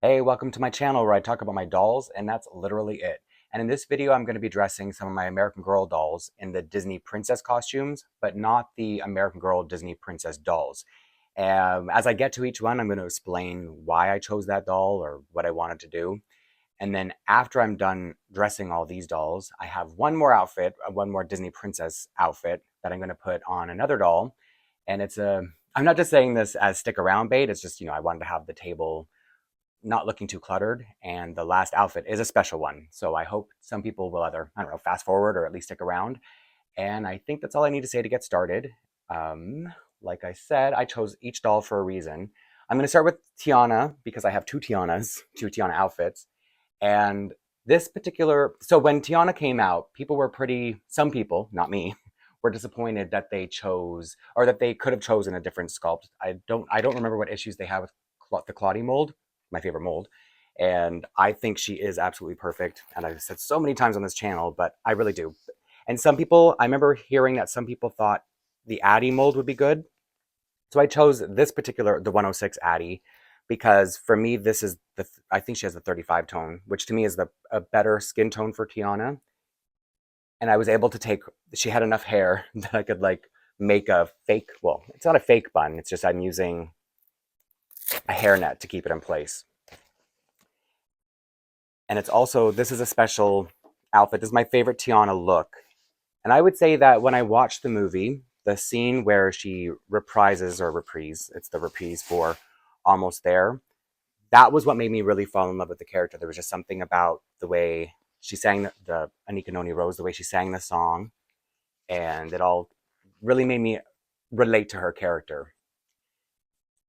Hey, welcome to my channel where I talk about my dolls, and that's literally it. And in this video, I'm going to be dressing some of my American Girl dolls in the Disney princess costumes, but not the American Girl Disney princess dolls. As I get to each one, I'm going to explain why I chose that doll or what I wanted to do. And then after I'm done dressing all these dolls, I have one more outfit, one more Disney princess outfit that I'm going to put on another doll. And I'm not just saying this as stick around bait. It's just, I wanted to have the table not looking too cluttered. And the last outfit is a special one. So I hope some people will either, I don't know, fast forward or at least stick around. And I think that's all I need to say to get started. Like I said, I chose each doll for a reason. I'm going to start with Tiana because I have two Tiana outfits. And so when Tiana came out, some people, not me, were disappointed that they chose, or that they could have chosen a different sculpt. I don't remember what issues they have with the Claudie mold, my favorite mold. And I think she is absolutely perfect. And I've said so many times on this channel, but I really do. And I remember hearing that some people thought the Addie mold would be good. So I chose the 106 Addie, because for me, I think she has the 35 tone, which to me is a better skin tone for Tiana. And I was able to she had enough hair that I could make a fake, well, it's not a fake bun. It's just I'm using a hairnet to keep it in place. And this is a special outfit. This is my favorite Tiana look. And I would say that when I watched the movie, the scene where she it's the reprise for Almost There, that was what made me really fall in love with the character. There was just something about the way she sang the Anika Noni Rose, the way she sang the song, and it all really made me relate to her character.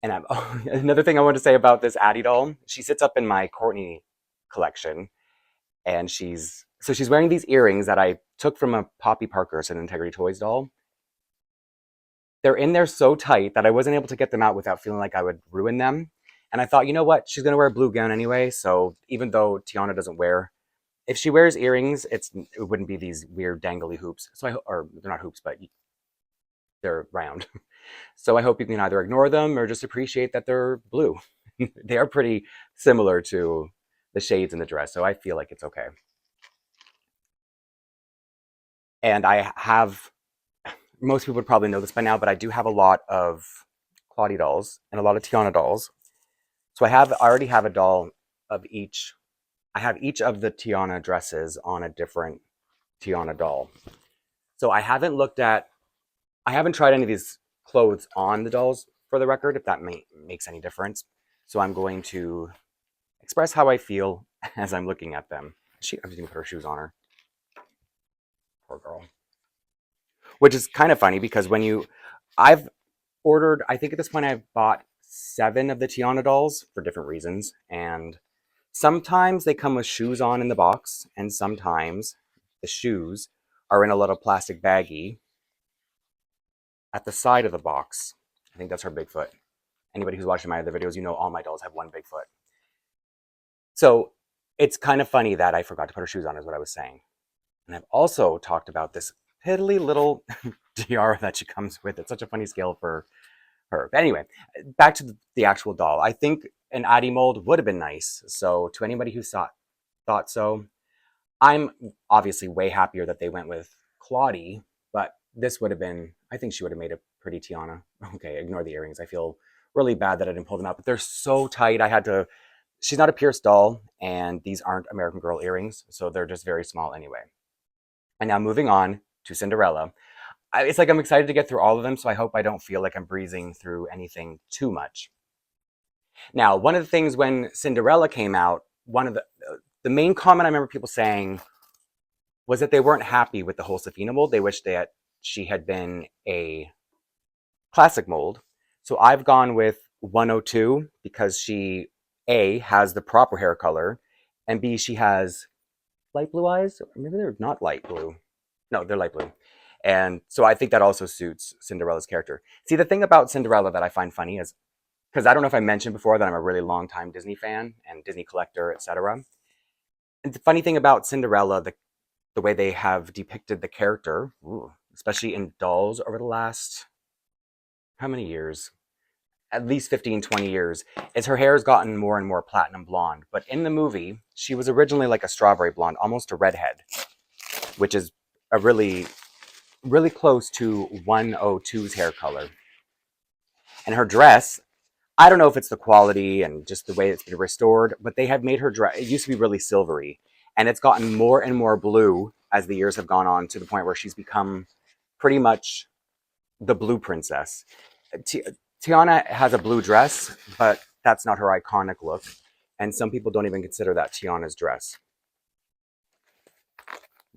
And another thing I want to say about this Addie doll, she sits up in my Courtney collection, and she's wearing these earrings that I took from a Poppy Parker's an Integrity Toys doll. They're in there so tight that I wasn't able to get them out without feeling like I would ruin them. And I thought, you know what? She's going to wear a blue gown anyway. So even though Tiana doesn't if she wears earrings, it wouldn't be these weird dangly hoops. Or they're not hoops, but they're round. So I hope you can either ignore them or just appreciate that they're blue. They are pretty similar to the shades in the dress. So I feel like it's okay. And most people would probably know this by now, but I do have a lot of Claudie dolls and a lot of Tiana dolls. So I already have a doll of each. I have each of the Tiana dresses on a different Tiana doll. So I haven't tried any of these clothes on the dolls, for the record, if that makes any difference. So I'm going to express how I feel as I'm looking at them. I'm just gonna put her shoes on her. Poor girl. Which is kind of funny because I've ordered, I think at this point I've bought 7 of the Tiana dolls for different reasons. And sometimes they come with shoes on in the box, and sometimes the shoes are in a little plastic baggie at the side of the box. I think that's her big foot. Anybody who's watching my other videos, you know all my dolls have one big foot. So it's kind of funny that I forgot to put her shoes on, is what I was saying. And I've also talked about this piddly little tiara that she comes with. It's such a funny scale for her. But anyway, back to the actual doll. I think an Addie mold would have been nice. So to anybody who thought so, I'm obviously way happier that they went with Claudie, but I think she would have made a pretty Tiana. Okay, ignore the earrings. I feel really bad that I didn't pull them out, but they're so tight. She's not a pierced doll, and these aren't American Girl earrings, so they're just very small anyway. And now moving on to Cinderella. It's like I'm excited to get through all of them, so I hope I don't feel like I'm breezing through anything too much. Now, one of the things when Cinderella came out, one of the main comment I remember people saying was that they weren't happy with the whole Safina mold. They wished that she had been a classic mold. So I've gone with 102 because she, A, has the proper hair color, and B, she has light blue eyes. Maybe they're not light blue. No, they're light blue. And so I think that also suits Cinderella's character. See, the thing about Cinderella that I find funny is, because I don't know if I mentioned before that I'm a really long-time Disney fan and Disney collector, etc. And the funny thing about Cinderella, the way they have depicted the character, especially in dolls over the last, how many years? at least 15, 20 years is her hair has gotten more and more platinum blonde. But in the movie, she was originally like a strawberry blonde, almost a redhead, which is a really close to 102's hair color. And her dress, I don't know if it's the quality and just the way it's been restored, but they have made her dress, it used to be really silvery, and it's gotten more and more blue as the years have gone on to the point where she's become pretty much the blue princess. Tiana has a blue dress, but that's not her iconic look. And some people don't even consider that Tiana's dress.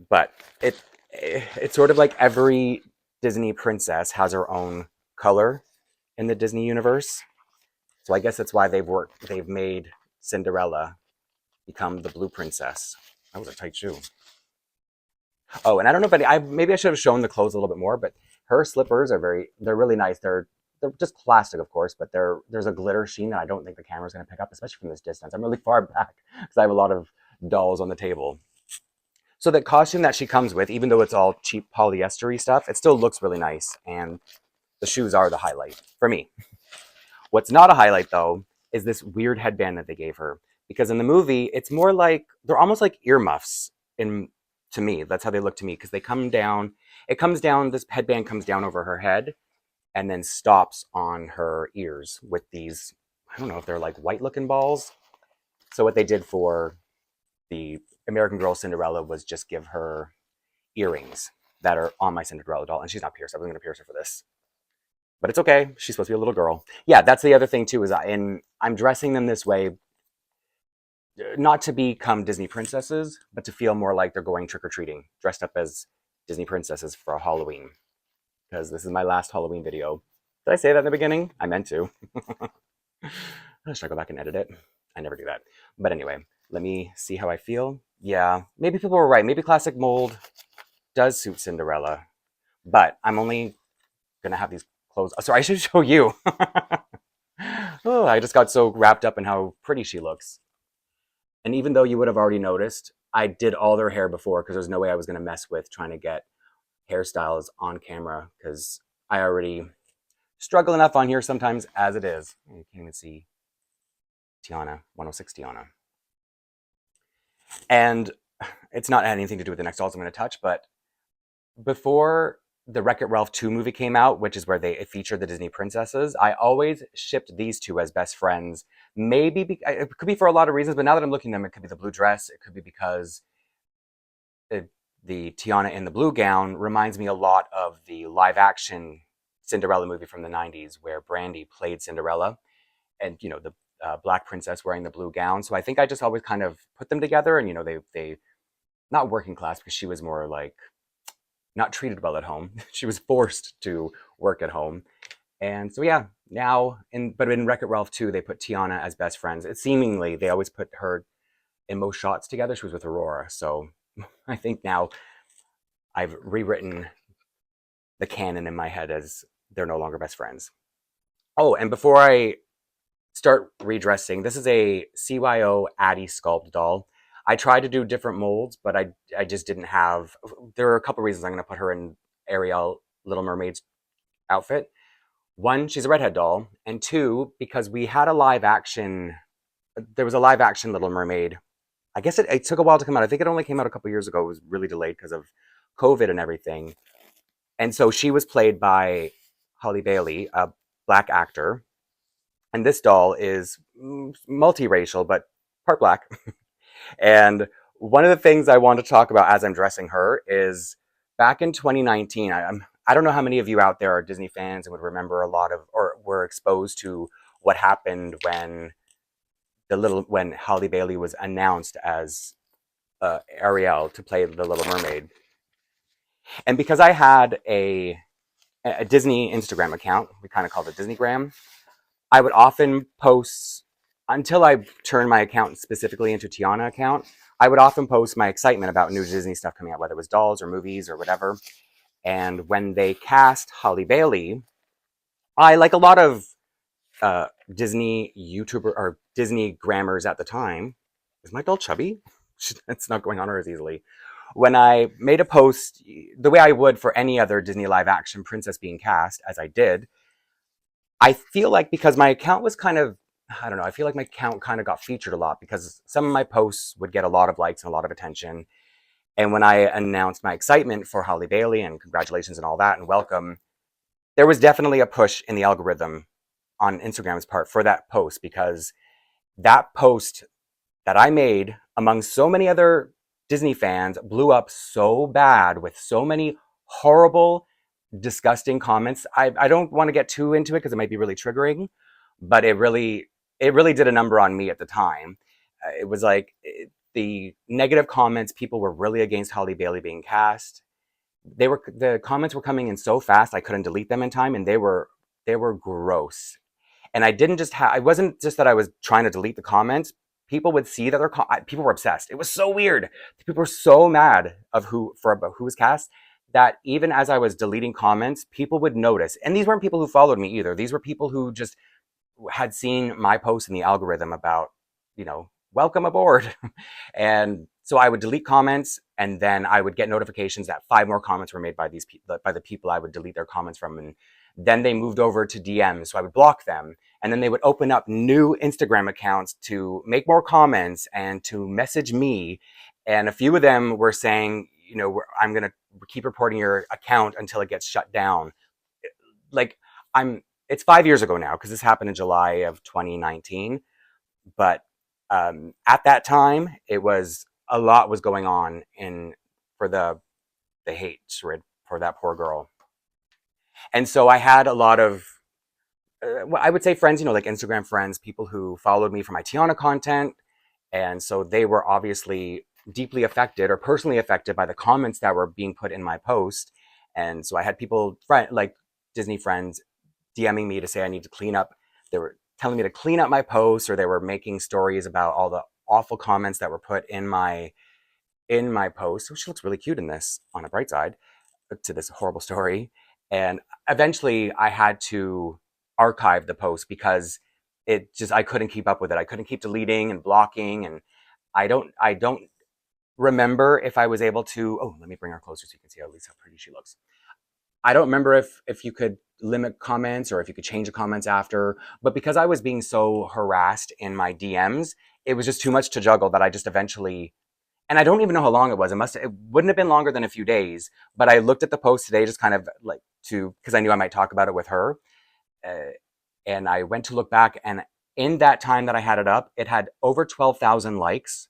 But it's sort of like every Disney princess has her own color in the Disney universe. So I guess that's why they've made Cinderella become the blue princess. That was a tight shoe. Oh, and I don't know if maybe I should have shown the clothes a little bit more, but her slippers they're really nice. They're just plastic, of course, but there's a glitter sheen that I don't think the camera's going to pick up, especially from this distance. I'm really far back because I have a lot of dolls on the table. So the costume that she comes with, even though it's all cheap polyester stuff, it still looks really nice, and the shoes are the highlight for me. What's not a highlight, though, is this weird headband that they gave her. Because in the movie, it's more like, they're almost like earmuffs to me. That's how they look to me, because they come down, this headband comes down over her head, and then stops on her ears with these, I don't know if they're like white looking balls. So what they did for the American Girl Cinderella was just give her earrings that are on my Cinderella doll. And she's not pierced. I wasn't going to pierce her for this. But it's okay. She's supposed to be a little girl. Yeah, that's the other thing too, is I'm dressing them this way, not to become Disney princesses, but to feel more like they're going trick-or-treating, dressed up as Disney princesses for a Halloween. Because this is my last Halloween video. Did I say that in the beginning? I meant to. Should I go back and edit it? I never do that. But anyway, let me see how I feel. Yeah, maybe people were right. Maybe classic mold does suit Cinderella. But I'm only going to have these clothes. Oh, sorry, I should show you. Oh, I just got so wrapped up in how pretty she looks. And even though you would have already noticed, I did all their hair before because there's no way I was going to mess with trying to get hairstyles on camera because I already struggle enough on here sometimes as it is. You can't even see Tiana, 106 Tiana. And it's not anything to do with the next dolls I'm going to touch, but before the Wreck-It Ralph 2 movie came out, which is where they featured the Disney princesses, I always shipped these two as best friends. Maybe, it could be for a lot of reasons, but now that I'm looking at them, it could be the blue dress. It could be because the Tiana in the blue gown reminds me a lot of the live-action Cinderella movie from the 90s, where Brandy played Cinderella, and, you know, the black princess wearing the blue gown. So I think I just always kind of put them together, and, you know, they not working class, because she was more like not treated well at home. She was forced to work at home. And so, yeah, but in Wreck-It Ralph 2, they put Tiana as best friends. Seemingly, they always put her in most shots together. She was with Aurora. So I think now I've rewritten the canon in my head as they're no longer best friends. Oh, and before I start redressing, this is a CYO Addie sculpt doll. I tried to do different molds, but I just didn't have... There are a couple reasons I'm going to put her in Ariel Little Mermaid's outfit. One, she's a redhead doll. And two, because we had a live action... There was a live action Little Mermaid. I guess it took a while to come out. I think it only came out a couple years ago. It was really delayed because of COVID and everything. And so she was played by Halle Bailey, a black actor. And this doll is multiracial, but part black. And one of the things I want to talk about as I'm dressing her is back in 2019, I don't know how many of you out there are Disney fans and would remember a lot of, or were exposed to what happened when Halle Bailey was announced as Ariel to play the Little Mermaid. And because I had a Disney Instagram account, we kind of called it Disneygram, I would often post, until I turned my account specifically into Tiana account, I would often post my excitement about new Disney stuff coming out, whether it was dolls or movies or whatever. And when they cast Halle Bailey, I, like a lot of Disney YouTuber or Disney grammars at the time, is my doll chubby? It's not going on her as easily. When I made a post, the way I would for any other Disney live action princess being cast, as I did, I feel like because my account was kind of, I don't know, I feel like my account kind of got featured a lot because some of my posts would get a lot of likes and a lot of attention. And when I announced my excitement for Holly Bailey and congratulations and all that and welcome, there was definitely a push in the algorithm on Instagram's part for that post, because that post that I made among so many other Disney fans blew up so bad with so many horrible, disgusting comments. I don't want to get too into it because it might be really triggering, but it really did a number on me at the time. It was like the negative comments. People were really against Holly Bailey being cast. The comments were coming in so fast I couldn't delete them in time, and they were gross. And I didn't just have, it wasn't just that I was trying to delete the comments. People would see that people were obsessed. It was so weird. People were so mad of about who was cast, that even as I was deleting comments, people would notice. And these weren't people who followed me either. These were people who just had seen my post in the algorithm about, welcome aboard. And so I would delete comments, and then I would get notifications that 5 more comments were made by by the people I would delete their comments from. And then they moved over to DMs, so I would block them. And then they would open up new Instagram accounts to make more comments and to message me. And a few of them were saying, I'm going to keep reporting your account until it gets shut down. Like, it's 5 years ago now, because this happened in July of 2019. But at that time, a lot was going on for the hate for that poor girl. And so I had a lot of, I would say friends, like Instagram friends, people who followed me for my Tiana content. And so they were obviously deeply affected or personally affected by the comments that were being put in my post. And so I had people, like Disney friends, DMing me to say I need to clean up. They were telling me to clean up my posts, or they were making stories about all the awful comments that were put in my post. Oh, she looks really cute in this, on a bright side to this horrible story. And eventually I had to archive the post because I couldn't keep up with it. I couldn't keep deleting and blocking. And I don't remember if I was able to, oh, let me bring her closer so you can see at least how pretty she looks. I don't remember if you could limit comments or if you could change the comments after, but because I was being so harassed in my DMs, it was just too much to juggle that I just eventually, and I don't even know how long it was. It wouldn't have been longer than a few days, but I looked at the post today just kind of like because I knew I might talk about it with her. Uh, and I went to look back, and in that time that I had it up, it had over 12,000 likes.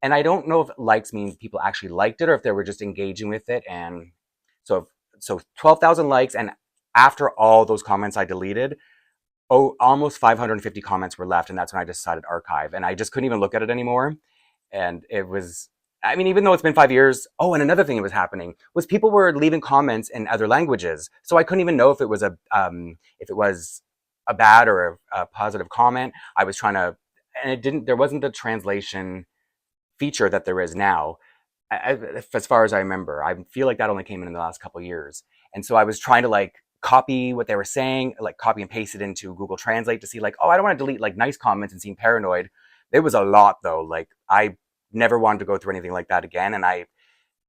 And I don't know if likes mean people actually liked it or if they were just engaging with it. And so, so 12,000 likes. And after all those comments I deleted, almost 550 comments were left. And that's when I decided archive. And I just couldn't even look at it anymore. And it was, I mean, even though it's been 5 years. Oh, and another thing that was happening was people were leaving comments in other languages. So I couldn't even know if it was a bad or a positive comment. I was trying to, and there wasn't the translation feature that there is now. As far as I remember, I feel like that only came in the last couple of years. And so I was trying to like copy what they were saying, like copy and paste it into Google Translate to see like, oh, I don't want to delete like nice comments and seem paranoid. There was a lot though. Like I never wanted to go through anything like that again. And I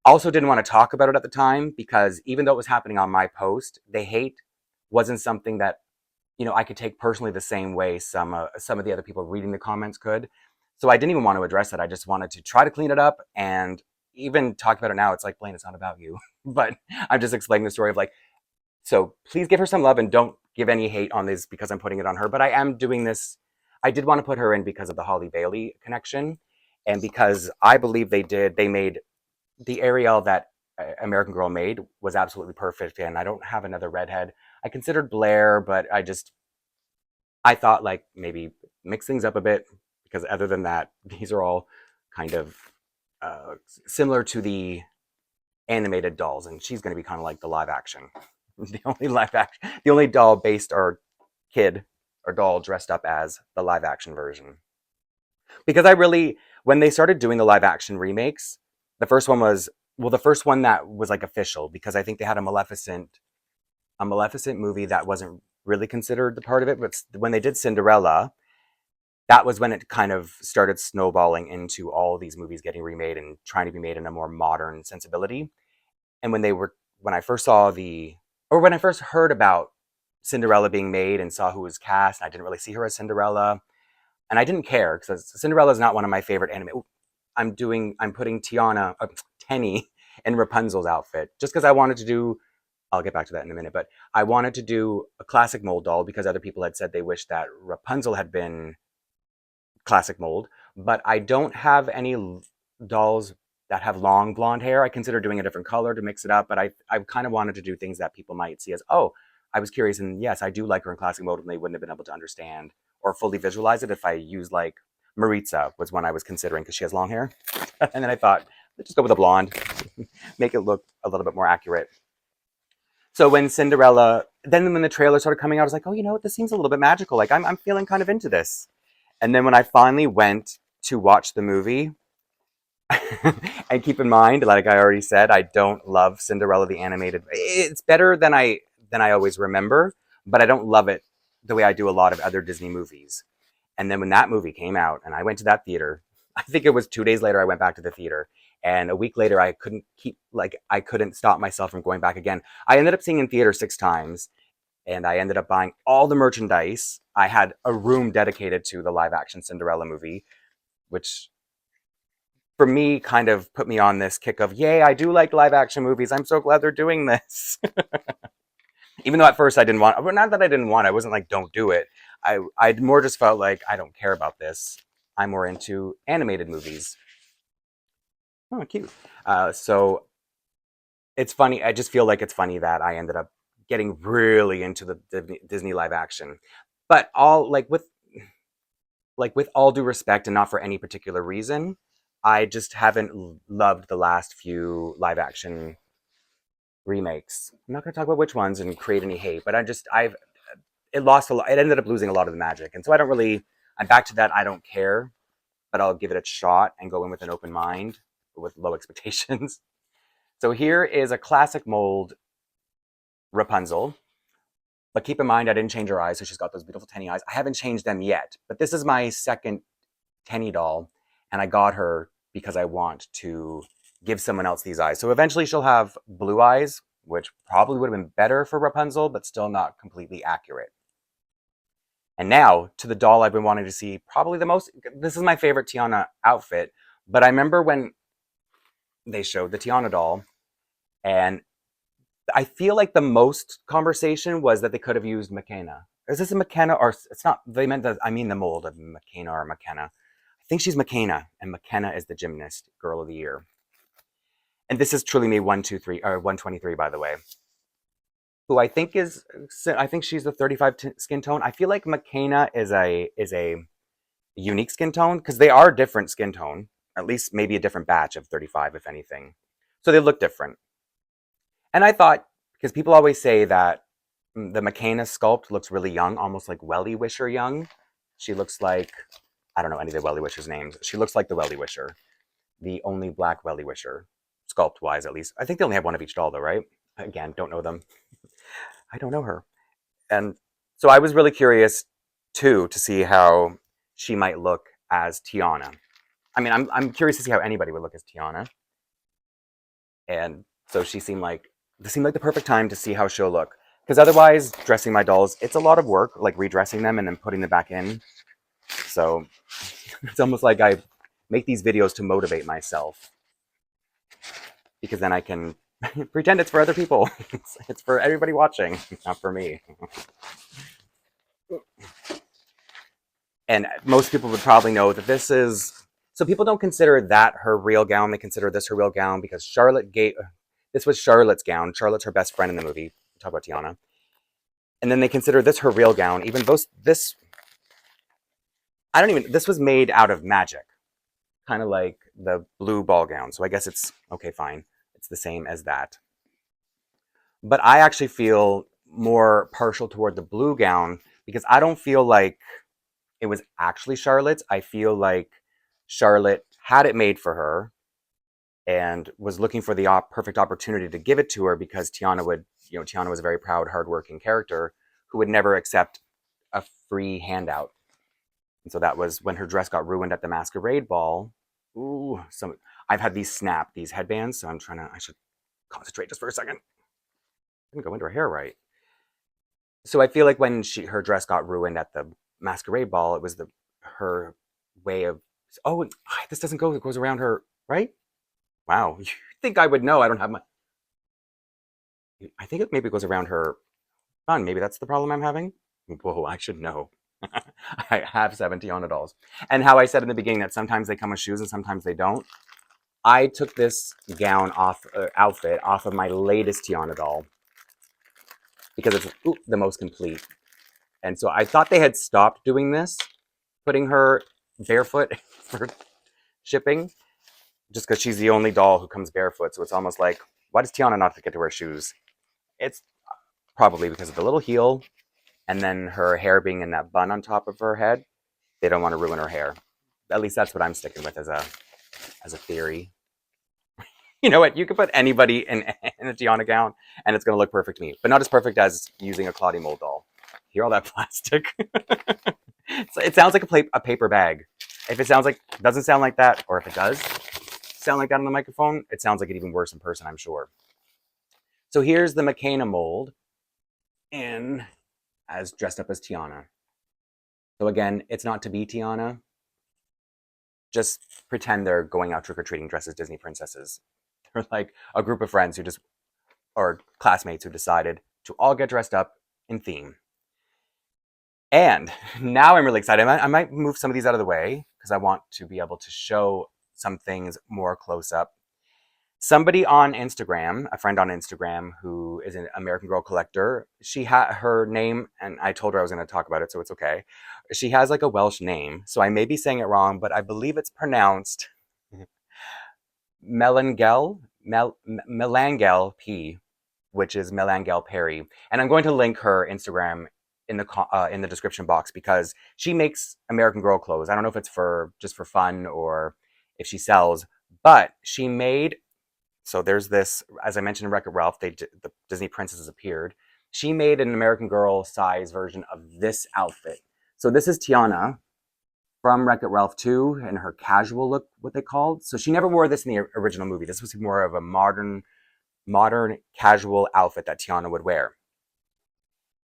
also didn't want to talk about it at the time because even though it was happening on my post, the hate wasn't something that, I could take personally the same way some of the other people reading the comments could. So I didn't even want to address it. I just wanted to try to clean it up, and even talk about it now. It's like, Blaine, it's not about you. But I'm just explaining the story of like, so please give her some love and don't give any hate on this because I'm putting it on her. But I am doing this. I did want to put her in because of the Holly Bailey connection, and because I believe they made the Ariel that American Girl made was absolutely perfect. And I don't have another redhead. I considered Blair, but I thought like maybe mix things up a bit, because other than that, these are all kind of similar to the animated dolls, and she's going to be kind of like the live action. The only doll based or kid or doll dressed up as the live action version. Because when they started doing the live action remakes, the first one was, well, the first one that was like official, because I think they had a Maleficent movie that wasn't really considered the part of it. But when they did Cinderella, that was when it kind of started snowballing into all these movies getting remade and trying to be made in a more modern sensibility. And when I first heard about Cinderella being made and saw who was cast. And I didn't really see her as Cinderella, and I didn't care because Cinderella is not one of my favorite anime. Ooh, I'm putting Tenny in Rapunzel's outfit just because I wanted to do. I'll get back to that in a minute, but I wanted to do a classic mold doll because other people had said they wished that Rapunzel had been classic mold. But I don't have any dolls that have long blonde hair. I consider doing a different color to mix it up, but I kind of wanted to do things that people might see as, oh, I was curious, and yes, I do like her in classic mode, and they wouldn't have been able to understand or fully visualize it if I used like Maritza was one I was considering because she has long hair. And then I thought, let's just go with a blonde, make it look a little bit more accurate. So when Cinderella, then when the trailer started coming out, I was like, oh, you know what? This seems a little bit magical. Like I'm feeling kind of into this. And then when I finally went to watch the movie, and keep in mind, like I already said, I don't love Cinderella the animated. It's better than I always remember, but I don't love it the way I do a lot of other Disney movies. And then when that movie came out and I went to that theater, I think it was 2 days later I went back to the theater. And a week later I couldn't stop myself from going back again. I ended up seeing in theater 6 times, and I ended up buying all the merchandise. I had a room dedicated to the live action Cinderella movie, which for me kind of put me on this kick of, yay, I do like live action movies. I'm so glad they're doing this. Even though at first I didn't want, well, not that I didn't want, I wasn't like, don't do it. I more just felt like, I don't care about this. I'm more into animated movies. Oh, cute. So it's funny. I just feel like it's funny that I ended up getting really into the Disney live action. But all with all due respect and not for any particular reason, I just haven't loved the last few live action remakes. I'm not going to talk about which ones and create any hate, but I've it lost a lot. It ended up losing a lot of the magic, and so I don't really. I'm back to that. I don't care, but I'll give it a shot and go in with an open mind, with low expectations. So here is a classic mold Rapunzel. But keep in mind, I didn't change her eyes, so she's got those beautiful Tenny eyes. I haven't changed them yet, but this is my second Tenny doll, and I got her because I want to give someone else these eyes. So eventually she'll have blue eyes, which probably would have been better for Rapunzel, but still not completely accurate. And now to the doll I've been wanting to see probably the most. This is my favorite Tiana outfit, but I remember when they showed the Tiana doll, and I feel like the most conversation was that they could have used McKenna. Is this a McKenna, or it's not? They meant that, I mean the mold of McKenna or McKenna. I think she's McKenna, and McKenna is the gymnast girl of the year. And this is truly me 123 or 123, by the way. Who I think she's the 35 skin tone. I feel like McKenna is a unique skin tone because they are different skin tone. At least maybe a different batch of 35, if anything. So they look different. And I thought, because people always say that the McKenna sculpt looks really young, almost like Welly Wisher young. She looks like, I don't know any of the Welly Wishers' names. She looks like the Welly Wisher, the only black Welly Wisher, sculpt-wise at least. I think they only have one of each doll though, right? Again, don't know them. I don't know her. And so I was really curious too to see how she might look as Tiana. I mean, I'm curious to see how anybody would look as Tiana. And so this seemed like the perfect time to see how she'll look. Because otherwise, dressing my dolls, it's a lot of work, like redressing them and then putting them back in. So it's almost like I make these videos to motivate myself. Because then I can pretend it's for other people. It's for everybody watching, not for me. And most people would probably know that this is. So people don't consider that her real gown. They consider this her real gown because this was Charlotte's gown. Charlotte's her best friend in the movie. We'll talk about Tiana. And then they consider this her real gown. Even though this, this was made out of magic. Kind of like the blue ball gown. So I guess it's, okay, fine. It's the same as that. But I actually feel more partial toward the blue gown because I don't feel like it was actually Charlotte's. I feel like Charlotte had it made for her and was looking for the perfect opportunity to give it to her because Tiana was a very proud, hardworking character who would never accept a free handout. And so that was when her dress got ruined at the masquerade ball. Ooh, I've had these headbands, so I should concentrate just for a second. I didn't go into her hair right. So I feel like when her dress got ruined at the masquerade ball, it was her way of, oh, this doesn't go, it goes around her, right? Wow, you think I would know? I don't have my. I think it maybe goes around her bun. Maybe that's the problem I'm having. Whoa, I should know. I have 7 Tiana dolls, and how I said in the beginning that sometimes they come with shoes and sometimes they don't. I took this gown off, outfit off of my latest Tiana doll because it's the most complete. And so I thought they had stopped doing this, putting her barefoot for shipping, just because she's the only doll who comes barefoot. So it's almost like, why does Tiana not get to wear shoes? It's probably because of the little heel and then her hair being in that bun on top of her head. They don't want to ruin her hair. At least that's what I'm sticking with as a theory. You know what? You could put anybody in a Tiana gown and it's going to look perfect to me, but not as perfect as using a Claudie mold doll. Hear all that plastic? So it sounds like a paper bag. If it doesn't sound like that, or if it does sound like that on the microphone, it sounds like it even worse in person, I'm sure. So here's the McKenna mold in as dressed up as Tiana. So again, it's not to be Tiana. Just pretend they're going out trick-or-treating dressed as Disney princesses. They're like a group of friends or classmates who decided to all get dressed up in theme. And now I'm really excited. I might move some of these out of the way because I want to be able to show some things more close up. Somebody on Instagram, a friend on Instagram who is an American Girl collector, she had her name, and I told her I was going to talk about it, so it's okay. She has like a Welsh name, so I may be saying it wrong, but I believe it's pronounced Melangell, Melangell P, which is Melangell Perry. And I'm going to link her Instagram in the description box because she makes American Girl clothes. I don't know if it's just for fun or if she sells, but she made. So there's this, as I mentioned in Wreck-It Ralph, the Disney princesses appeared. She made an American Girl size version of this outfit. So this is Tiana from Wreck-It Ralph 2 and her casual look, what they called. So she never wore this in the original movie. This was more of a modern casual outfit that Tiana would wear.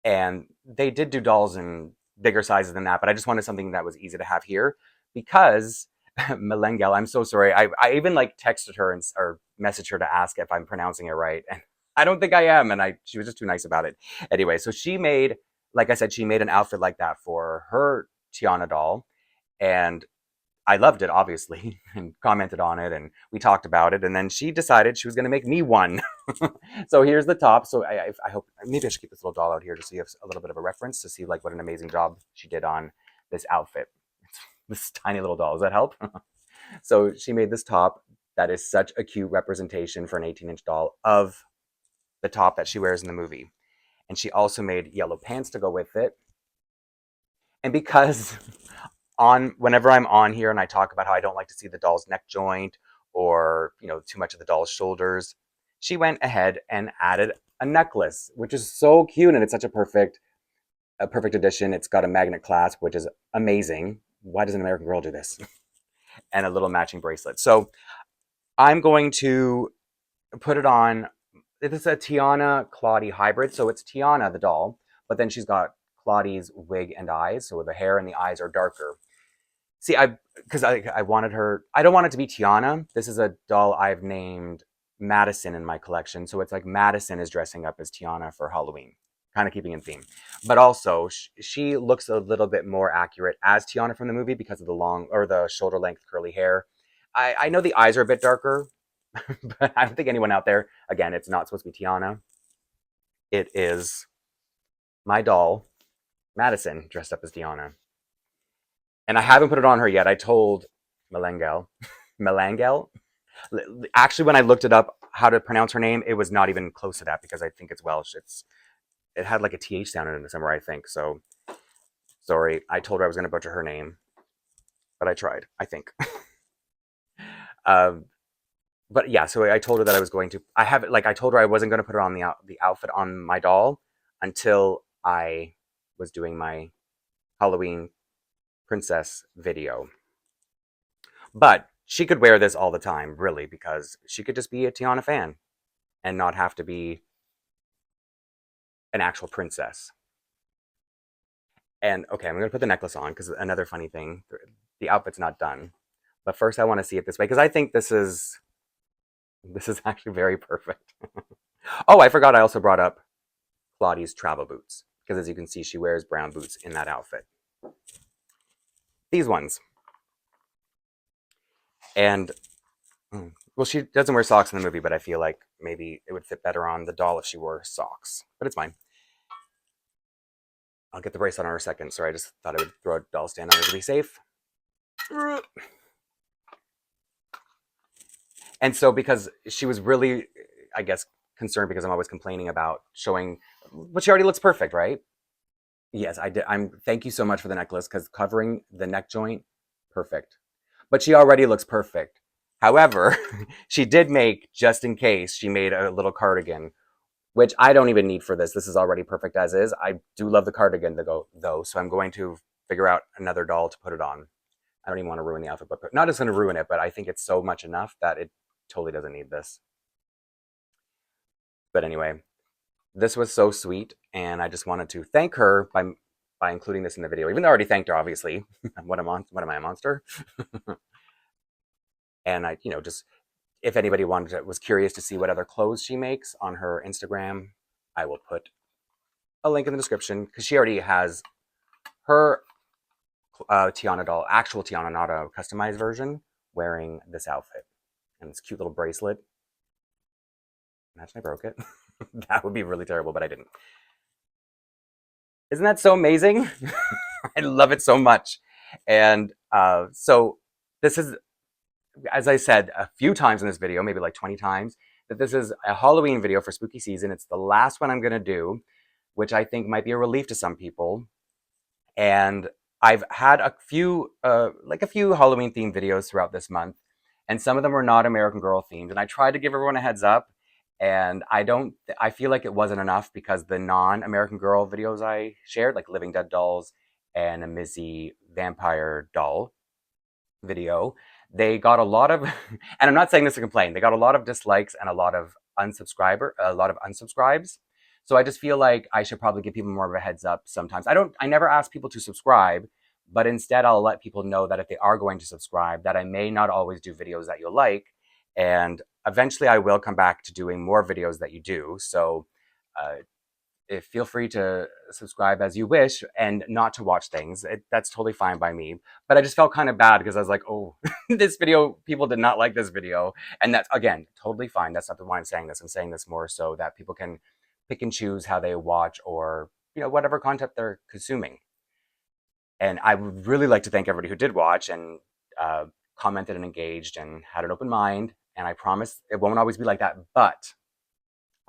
And they did do dolls in bigger sizes than that, but I just wanted something that was easy to have here because Melangell, I'm so sorry. I even like texted her or messaged her to ask if I'm pronouncing it right. And I don't think I am. And she was just too nice about it. Anyway, so she made, like I said, she made an outfit like that for her Tiana doll. And I loved it, obviously, and commented on it, and we talked about it. And then she decided she was going to make me one. So here's the top. So I hope maybe I should keep this little doll out here just so you have a little bit of a reference to see like what an amazing job she did on this outfit. This tiny little doll. Does that help? So she made this top that is such a cute representation for an 18-inch doll of the top that she wears in the movie. And she also made yellow pants to go with it. And because whenever I'm on here and I talk about how I don't like to see the doll's neck joint or, too much of the doll's shoulders, she went ahead and added a necklace, which is so cute and it's such a perfect addition. It's got a magnet clasp, which is amazing. Why does an American Girl do this? And a little matching bracelet. So I'm going to put it on. This is a Tiana Claudie hybrid. So it's Tiana, the doll, but then she's got Claudie's wig and eyes. So the hair and the eyes are darker. See, because I wanted her, I don't want it to be Tiana. This is a doll I've named Madison in my collection. So it's like Madison is dressing up as Tiana for Halloween, kind of keeping in theme. But also, she looks a little bit more accurate as Tiana from the movie because of the shoulder length curly hair. I know the eyes are a bit darker, but I don't think anyone out there, again, it's not supposed to be Tiana. It is my doll, Madison, dressed up as Tiana. And I haven't put it on her yet. I told Melangell. Melangell? Actually, when I looked it up, how to pronounce her name, it was not even close to that because I think it's Welsh. It had like a TH sound in it somewhere, I think. So, sorry. I told her I was going to butcher her name, but I tried, I think. But yeah, so I told her that I was going to. I told her I wasn't going to put her on the outfit on my doll until I was doing my Halloween princess video. But she could wear this all the time, really, because she could just be a Tiana fan and not have to be an actual princess. And okay, I'm gonna put the necklace on because another funny thing, the outfit's not done. But first I want to see it this way because I think this is actually very perfect. Oh, I forgot I also brought up Claudia's travel boots because as you can see, she wears brown boots in that outfit. These ones. And well, she doesn't wear socks in the movie, but I feel like maybe it would fit better on the doll if she wore socks. But it's fine. I'll get the bracelet on her in a second. Sorry, I just thought I would throw a doll stand on her to be safe. And so because she was really, I guess, concerned because I'm always complaining about showing, but she already looks perfect, right? Yes, I did. Thank you so much for the necklace because covering the neck joint, perfect. But she already looks perfect. However, she did make, just in case, she made a little cardigan, which I don't even need for this. This is already perfect as is. I do love the cardigan though, so I'm going to figure out another doll to put it on. I don't even want to ruin the outfit, but not just going to ruin it, but I think it's so much enough that it totally doesn't need this. But anyway, this was so sweet, and I just wanted to thank her by including this in the video. Even though I already thanked her, obviously. What am I, a monster? And I, just if anybody was curious to see what other clothes she makes on her Instagram, I will put a link in the description because she already has her Tiana doll, actual Tiana, not a customized version, wearing this outfit and this cute little bracelet. Imagine I broke it. That would be really terrible, but I didn't. Isn't that so amazing? I love it so much. And so this is, as I said a few times in this video, maybe like 20 times, that this is a Halloween video for spooky season. It's the last one I'm going to do, which I think might be a relief to some people. And I've had a few Halloween themed videos throughout this month, and some of them were not American Girl themed. And I tried to give everyone a heads up, and I feel like it wasn't enough because the non-American Girl videos I shared, like Living Dead dolls and a Mizzy vampire doll video, they got a lot of, and I'm not saying this to complain, they got a lot of dislikes and a lot of unsubscribes. So I just feel like I should probably give people more of a heads up sometimes. I never ask people to subscribe, but instead I'll let people know that if they are going to subscribe, that I may not always do videos that you'll like. And eventually I will come back to doing more videos that you do. So feel free to subscribe as you wish and not to watch things. That's totally fine by me. But I just felt kind of bad because I was like, oh, this video, people did not like this video. And that's, again, totally fine. That's not the why I'm saying this. I'm saying this more so that people can pick and choose how they watch or, whatever content they're consuming. And I would really like to thank everybody who did watch and commented and engaged and had an open mind. And I promise it won't always be like that, but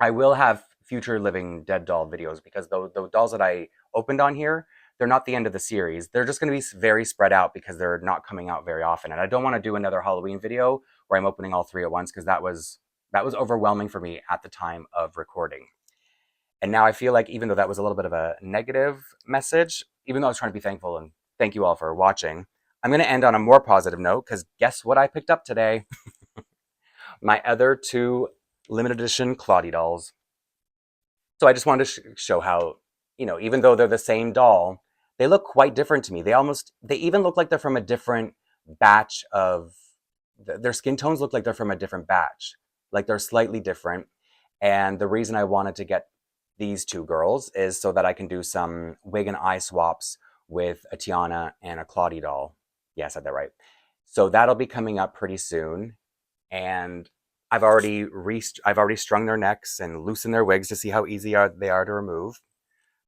I will have future Living Dead doll videos because the dolls that I opened on here, they're not the end of the series. They're just going to be very spread out because they're not coming out very often. And I don't want to do another Halloween video where I'm opening all three at once because that was overwhelming for me at the time of recording. And now I feel like even though that was a little bit of a negative message, even though I was trying to be thankful and thank you all for watching, I'm going to end on a more positive note because guess what I picked up today? My other two limited edition Claudie dolls. So I just wanted to show how, even though they're the same doll, they look quite different to me. They even look like they're from a different batch of, their skin tones look like they're from a different batch. Like they're slightly different. And the reason I wanted to get these two girls is so that I can do some wig and eye swaps with a Tiana and a Claudie doll. Yeah, I said that right. So that'll be coming up pretty soon. And I've already strung their necks and loosened their wigs to see how easy they are to remove.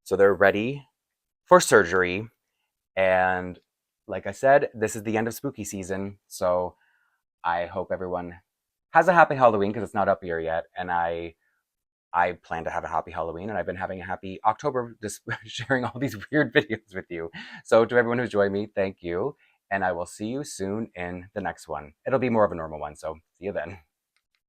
So they're ready for surgery. And like I said, this is the end of spooky season. So I hope everyone has a happy Halloween because it's not up here yet. And I plan to have a happy Halloween, and I've been having a happy October just sharing all these weird videos with you. So to everyone who's joined me, thank you. And I will see you soon in the next one. It'll be more of a normal one, so see you then.